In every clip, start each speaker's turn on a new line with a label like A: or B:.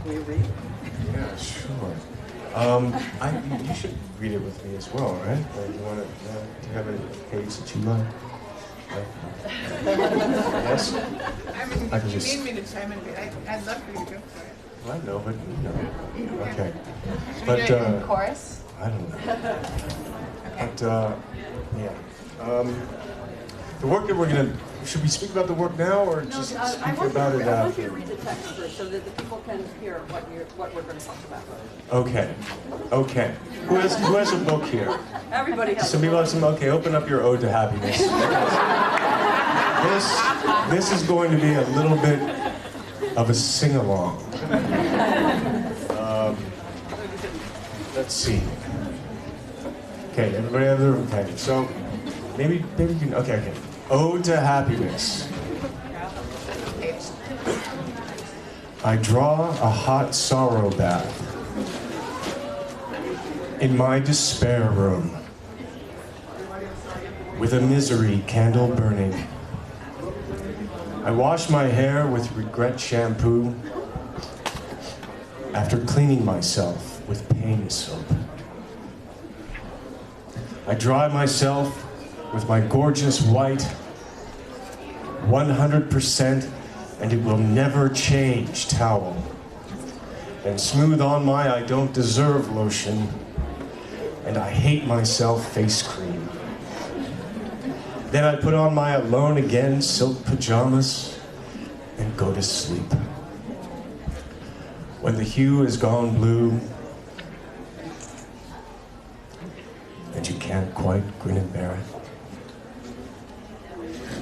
A: Will you read?
B: Yeah, sure. You should read it with me as well, right? You want to do you have a page that you like? Yes?
C: I mean,
B: I can
C: if you
B: just-
C: need me to chime in, I'd love for you to go for it.
B: Well, I know, but you know. Okay.
C: Should
B: But
C: we do it in chorus?
B: I don't know.
C: Okay.
B: But yeah. The work that we're gonna. Should we speak about the work now, or just
A: I
B: speak
A: want
B: about it
A: you to
B: after?
A: read the text first so that the people can hear what we're going to talk about.
B: Okay. Okay. Who has a book here?
A: Everybody has
B: Some
A: a
B: people
A: book.
B: have some. Okay, open up your Ode to Happiness. This is going to be a little bit of a sing-along. Let's see. Okay, everybody have their. Okay, so maybe you can. Okay. Ode to Happiness. I draw a hot sorrow bath in my despair room, with a misery candle burning. I wash my hair with regret shampoo after cleaning myself with pain soap. I dry myself with my gorgeous white 100% and it will never change towel, and smooth on my I don't deserve lotion and I hate myself face cream. Then I put on my alone again silk pajamas and go to sleep. When the hue is gone blue and you can't quite grin and bear it,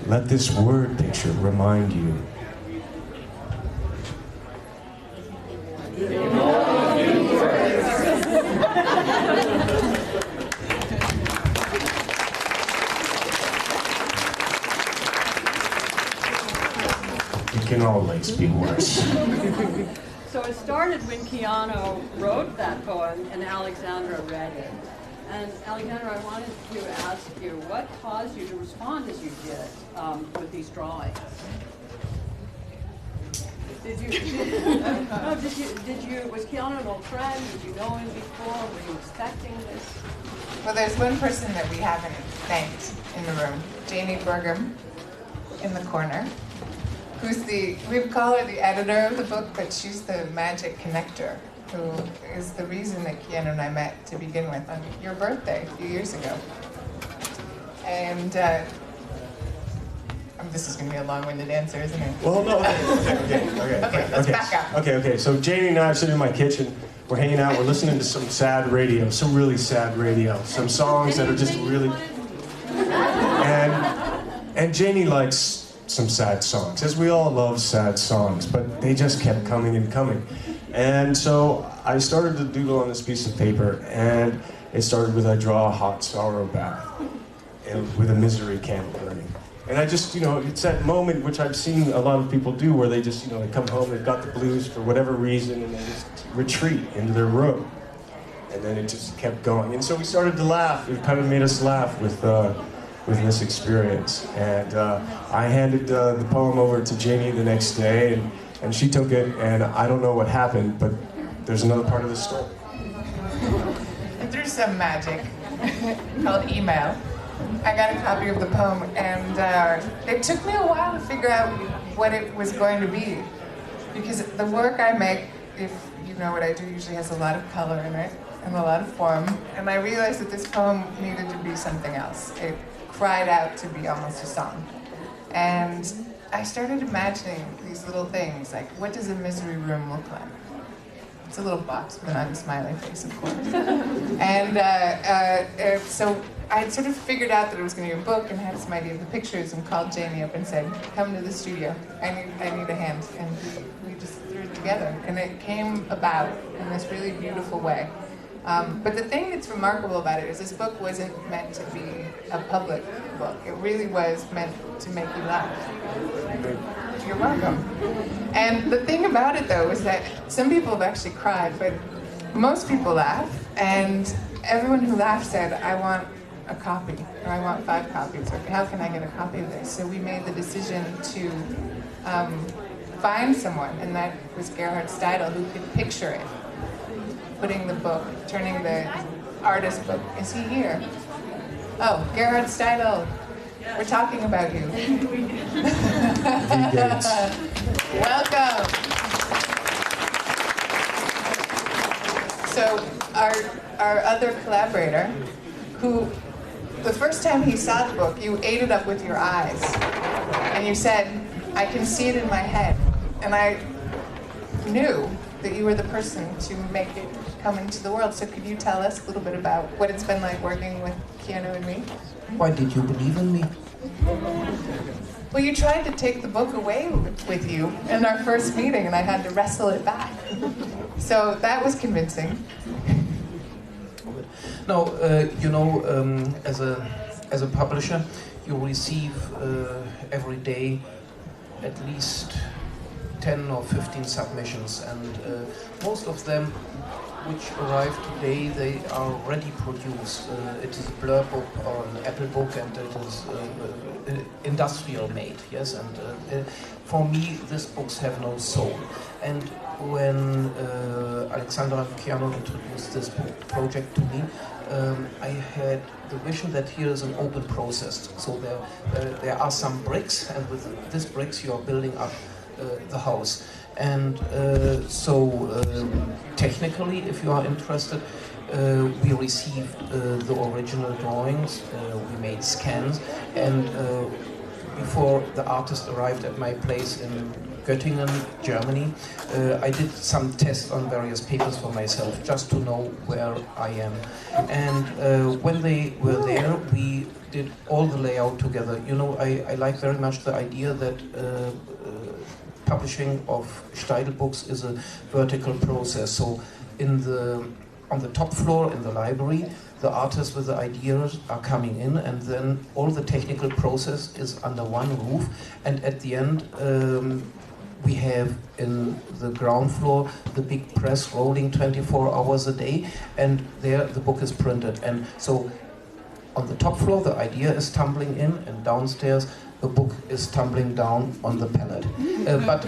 B: let this word picture remind you. It can always be worse.
A: So it started when Keanu wrote that poem and Alexandra read it. And Alexandra, I wanted to ask you, what caused you to respond as you did with these drawings? Was Keanu an old friend? Did you know him before? Were you expecting this?
C: Well, there's one person that we haven't thanked in the room, Janie Burgum, in the corner, who's we call her the editor of the book, but she's the magic connector, who is the reason that Keanu and I met to begin with on your birthday a few years ago. And this is going to be a long-winded answer, isn't it?
B: Well, no.
C: Okay, let's back up.
B: Okay. So Janie and I are sitting in my kitchen. We're hanging out. We're listening to some sad radio, some really sad radio, some songs that are just really. And Janie likes some sad songs, as we all love sad songs, but they just kept coming and coming. And so I started to doodle on this piece of paper, and it started with I draw a hot sorrow bath, and with a misery candle burning. And I just, it's that moment which I've seen a lot of people do where they just, they come home, they've got the blues for whatever reason, and they just retreat into their room. And then it just kept going. And so we started to laugh. It kind of made us laugh with this experience. And I handed the poem over to Janie the next day, and she took it, and I don't know what happened, but there's another part of the story.
C: And through some magic called email, I got a copy of the poem, and it took me a while to figure out what it was going to be. Because the work I make, if you know what I do, usually has a lot of color in it, and a lot of form. And I realized that this poem needed to be something else. It cried out to be almost a song. And I started imagining these little things, like what does a misery room look like? It's a little box with an unsmiling face, of course. And so I had sort of figured out that it was going to be a book and had some idea of the pictures and called Janie up and said, come to the studio, I need a hand. And we just threw it together. And it came about in this really beautiful way. But the thing that's remarkable about it is this book wasn't meant to be a public book. It really was meant to make you laugh. You're welcome. And the thing about it, though, is that some people have actually cried, but most people laugh. And everyone who laughed said, I want a copy, or I want 5 copies, or how can I get a copy of this? So we made the decision to find someone, and that was Gerhard Steidl, who could picture it, putting the book, turning the artist book. Is he here? Oh, Gerhard Steidl, we're talking about you. Welcome. So our other collaborator, who the first time he saw the book, you ate it up with your eyes, and you said, "I can see it in my head," and I knew that you were the person to make it come into the world. So could you tell us a little bit about what it's been like working with Keanu and me?
D: Why did you believe in me?
C: Well, you tried to take the book away with you in our first meeting, and I had to wrestle it back. So that was convincing.
D: No, you know, as a publisher, you receive every day at least 10 or 15 submissions, and most of them which arrive today, they are already produced. It is a Blur book or an Apple book, and it is industrial made, yes, and for me, these books have no soul. And when Alexandra and Keanu introduced this project to me, I had the vision that here is an open process. So there are some bricks, and with these bricks you are building up the house. And technically, if you are interested, we received the original drawings, we made scans, and before the artist arrived at my place in Göttingen, Germany, I did some tests on various papers for myself, just to know where I am. And when they were there, we did all the layout together. You know, I like very much the idea that publishing of Steidl books is a vertical process. So on the top floor in the library, the artists with the ideas are coming in, and then all the technical process is under one roof. And at the end, we have in the ground floor the big press rolling 24 hours a day, and there the book is printed. And so on the top floor, the idea is tumbling in, and downstairs, the book is tumbling down on the pallet. But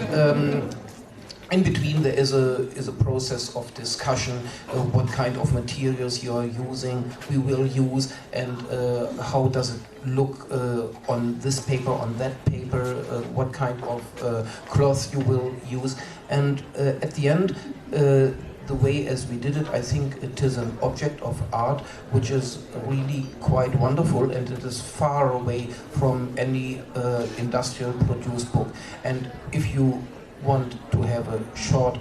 D: in between there is a process of discussion, what kind of materials you are using, we will use, and how does it look on this paper, on that paper, what kind of cloth you will use. And at the end, the way as we did it, I think it is an object of art which is really quite wonderful, and it is far away from any industrial produced book. And if you want to have a short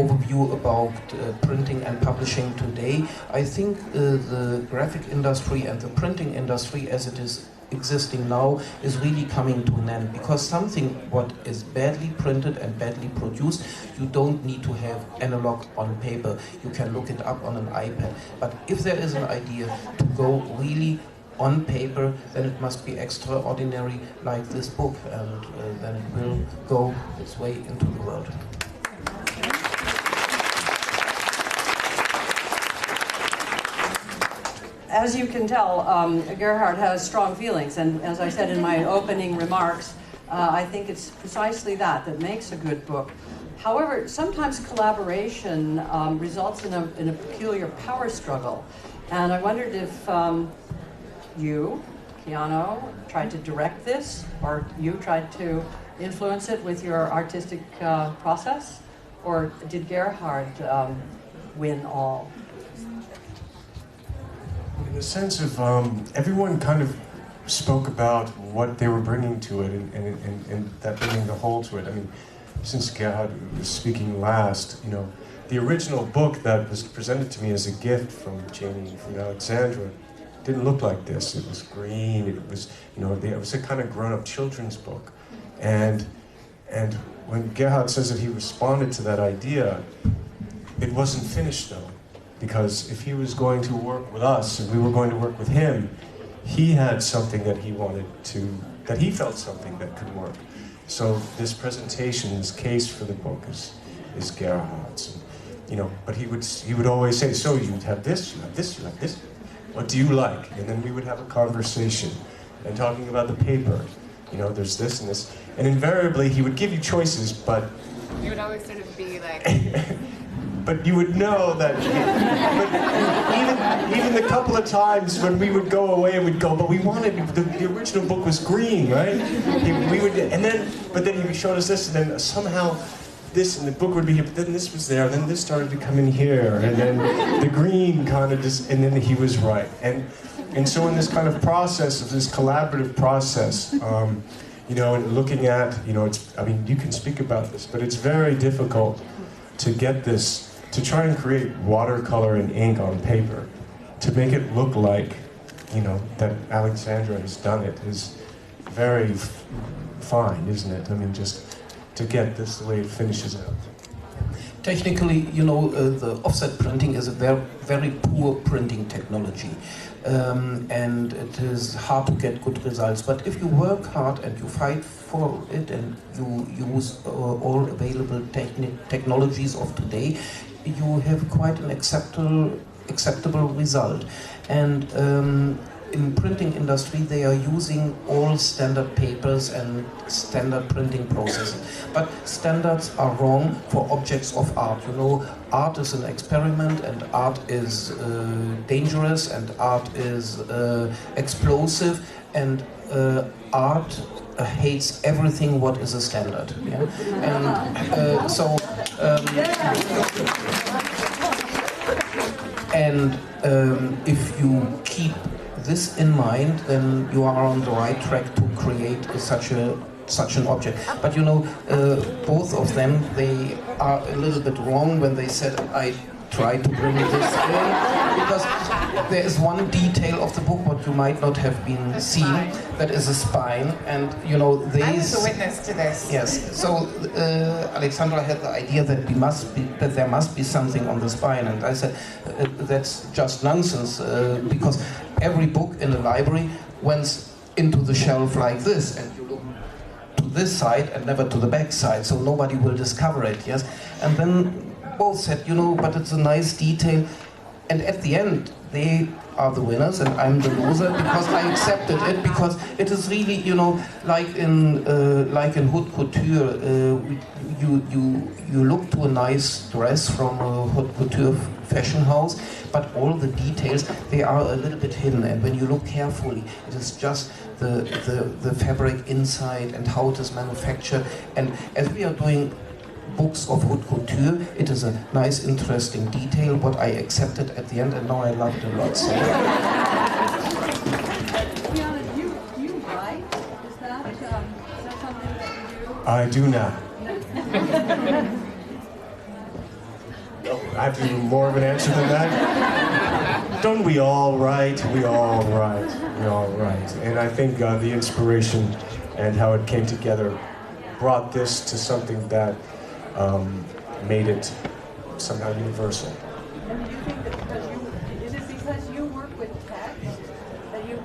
D: overview about printing and publishing today, I think the graphic industry and the printing industry as it is existing now is really coming to an end, because something what is badly printed and badly produced, you don't need to have analog on paper. You can look it up on an iPad. But if there is an idea to go really on paper, then it must be extraordinary like this book, and then it will go its way into the world.
A: As you can tell, Gerhard has strong feelings, and as I said in my opening remarks, I think it's precisely that makes a good book. However, sometimes collaboration results in a peculiar power struggle, and I wondered if you, Keanu, tried to direct this, or you tried to influence it with your artistic process, or did Gerhard win all?
B: In the sense of everyone kind of spoke about what they were bringing to it, and that bringing the whole to it. I mean, since Gerhard was speaking last, you know, the original book that was presented to me as a gift from Jamie and from Alexandra didn't look like this. It was green. It was, you know, it was a kind of grown-up children's book, and when Gerhard says that he responded to that idea, it wasn't finished though. Because if he was going to work with us, and we were going to work with him, he had something that he wanted to, that he felt something that could work. So this presentation, this case for the book is Gerhard's. And, you know, but he would always say, so you have this, you have this, you have this. What do you like? And then we would have a conversation and talking about the paper. you know, there's this and this. And invariably, he would give you choices, but
C: You would always sort of be like,
B: but you would know that, but even the couple of times when we would go away and we'd go, but we wanted, the original book was green, right? We would, but then he showed us this, and then somehow this, and the book would be here, but then this was there, and then this started to come in here, and then the green kind of just, and then he was right. And so in this kind of process, of this collaborative process, you know, and looking at, you know, it's, I mean, you can speak about this, but it's very difficult to get this, to try and create watercolor and ink on paper, to make it look like, you know, that Alexandra has done it is very fine, isn't it? I mean, just to get this the way it finishes out.
D: Technically, you know, the offset printing is a very poor printing technology. And it is hard to get good results. But if you work hard and you fight for it and you use all available technologies of today, you have quite an acceptable result. And in printing industry, they are using all standard papers and standard printing processes. But standards are wrong for objects of art. You know, art is an experiment, and art is dangerous, and art is explosive, and art hates everything what is a standard. Yeah? And if you keep this in mind, then you are on the right track to create such an object. But you know, both of them, they are a little bit wrong when they said I tried to bring this in, because there is one detail of the book what you might not have been seen, that is a spine, and you know these.
C: I was a witness to this.
D: Yes. So Alexandra had the idea that there must be something on the spine, and I said that's just nonsense, because every book in the library went into the shelf like this, and you look to this side and never to the back side, so nobody will discover it. Yes, and then both said, you know, but it's a nice detail, and at the end they are the winners and I'm the loser, because I accepted it, because it is really, you know, like in haute couture, you look to a nice dress from a haute couture fashion house, but all the details, they are a little bit hidden, and when you look carefully, it is just the fabric inside and how it is manufactured. And as we are doing books of haute couture, it is a nice, interesting detail, what I accepted at the end, and now I love it a lot. So.
A: Keanu, you write? Is that something that you do?
B: I do now. I have to do more of an answer than that. Don't we all write? We all write. We all write. And I think the inspiration and how it came together brought this to something that made it somehow universal.
A: And do you think that is it because you work with text that you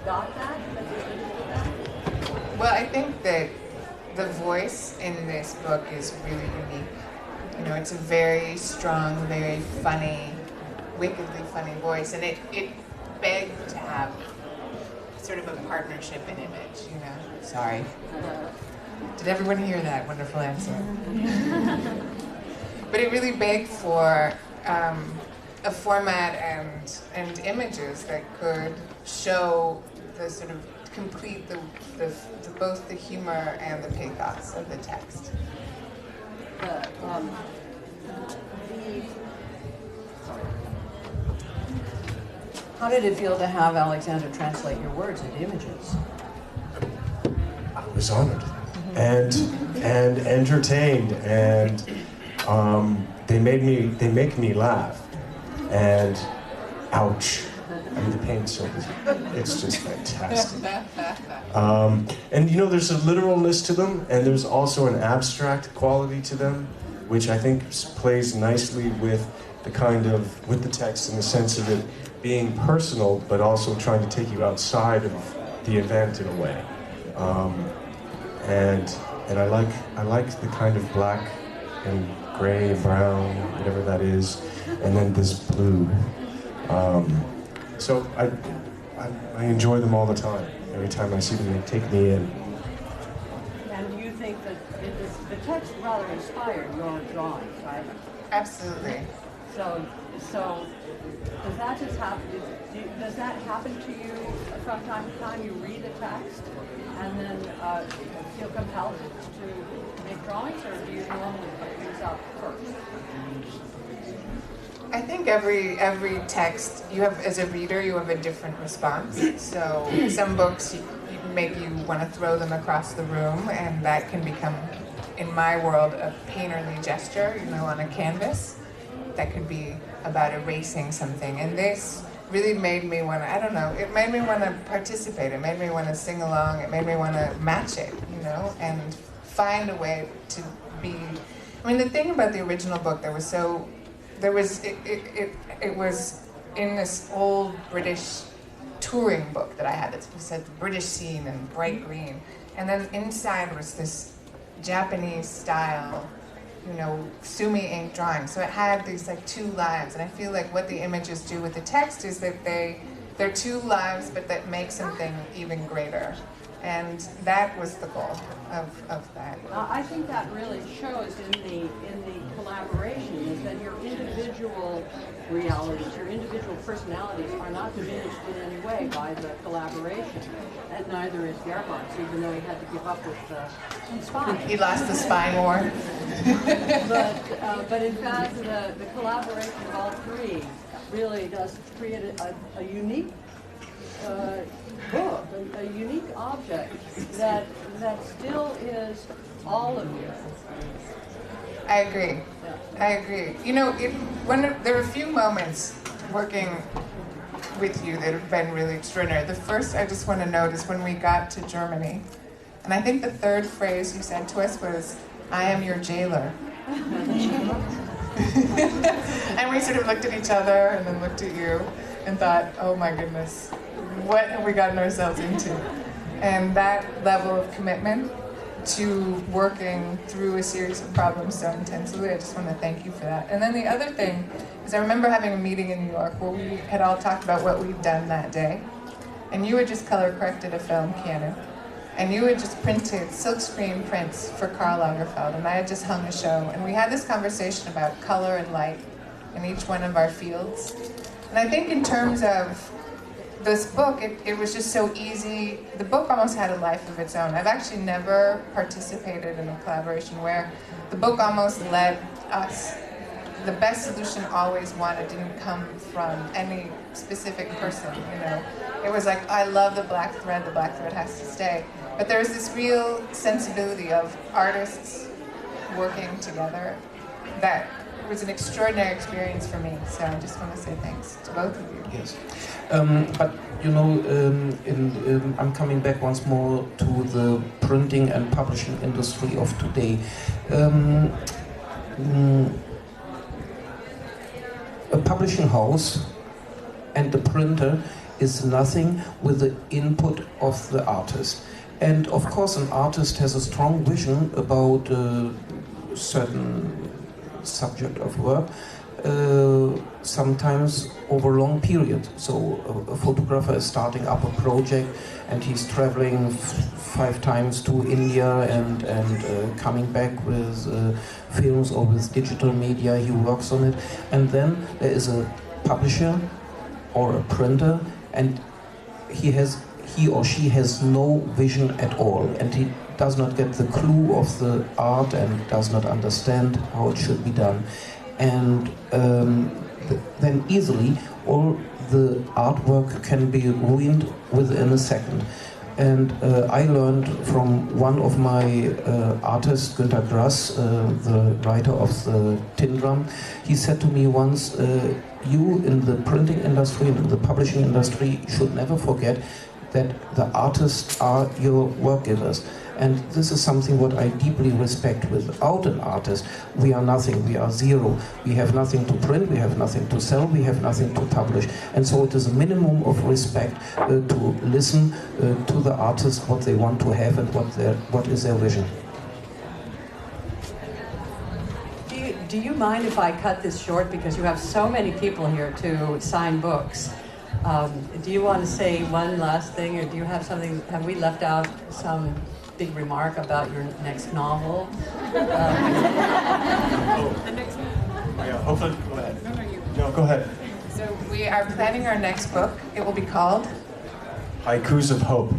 A: got that?
C: Well, I think that the voice in this book is really unique. You know, it's a very strong, very funny, wickedly funny voice, and it begged to have sort of a partnership in image, you know. Sorry. Did everyone hear that? Wonderful answer. But it really begged for a format and images that could show the sort of complete both the humor and the pathos of the text.
A: How did it feel to have Alexandra translate your words into images?
B: I was honored and entertained, and they make me laugh, and ouch. I mean, the paint so it's just fantastic. And you know, there's a literalness to them, and there's also an abstract quality to them, which I think plays nicely with with the text, in the sense of it being personal, but also trying to take you outside of the event in a way. And I like the kind of black and gray and brown, whatever that is, and then this blue. So I enjoy them all the time. Every time I see them, they take me in.
A: And you think that the text rather inspired your drawings, right?
C: Absolutely.
A: So does that just happen? Does that happen to you from time to time? You read the text and then feel compelled to make drawings, or do you normally put things up first?
C: I think every text you have as a reader, you have a different response. So some books you make you want to throw them across the room, and that can become, in my world, a painterly gesture, on a canvas. That could be about erasing something. And this really made me want to, I don't know, it made me want to participate. It made me want to sing along. It made me want to match it, and find a way to be. I mean, the thing about the original book it was in this old British touring book that I had that said the British scene in bright green. And then inside was this Japanese style, sumi ink drawing. So it had these two lives, and I feel like what the images do with the text is that they're two lives, but that make something even greater. And that was the goal of that.
A: I think that really shows in the collaboration, is that your individual realities, your individual personalities are not diminished in any way by the collaboration. And neither is Gerhardt's, even though he had to give up with the spine.
C: He lost the spine war.
A: But in fact, the collaboration of all three really does create a unique book, a unique object that still is all of you.
C: I agree. I agree. There are a few moments working with you that have been really extraordinary. The first I just want to note is when we got to Germany, and I think the third phrase you said to us was, "I am your jailer." And we sort of looked at each other and then looked at you and thought, oh my goodness, what have we gotten ourselves into? And that level of commitment to working through a series of problems so intensely, I just want to thank you for that. And then the other thing is I remember having a meeting in New York where we had all talked about what we'd done that day. And you had just color corrected a film, Keanu. And you had just printed silkscreen prints for Karl Lagerfeld, and I had just hung a show. And we had this conversation about color and light in each one of our fields. And I think in terms of this book, it was just so easy. The book almost had a life of its own. I've actually never participated in a collaboration where the book almost led us. The best solution always didn't come from any specific person, It was like, I love the black thread has to stay. But there was this real sensibility of artists working together that was an extraordinary experience for me. So I just want to say thanks to both of you.
D: Yes. But I'm coming back once more to the printing and publishing industry of today. A publishing house and the printer is nothing with the input of the artist. And of course an artist has a strong vision about a certain subject of work, sometimes over a long period. So a photographer is starting up a project and he's traveling 5 times to India and coming back with films or with digital media. He works on it, and then there is a publisher or a printer, and he or she has no vision at all, and he does not get the clue of the art and does not understand how it should be done. And then easily all the artwork can be ruined within a second. And I learned from one of my artists, Günter Grass, the writer of the Tin Drum. He said to me once, you in the printing industry and in the publishing industry should never forget that the artists are your work givers. And this is something what I deeply respect. Without an artist, we are nothing, we are zero. We have nothing to print, we have nothing to sell, we have nothing to publish. And so it is a minimum of respect to listen to the artist, what they want to have and what is their vision.
A: Do you mind if I cut this short, because you have so many people here to sign books? Do you want to say one last thing, or do you have something? Have we left out some big remark about your next novel?
B: The next one? Yeah, hopefully. Go ahead. No, go ahead.
C: So we are planning our next book. It will be called
B: Haikus of Hope.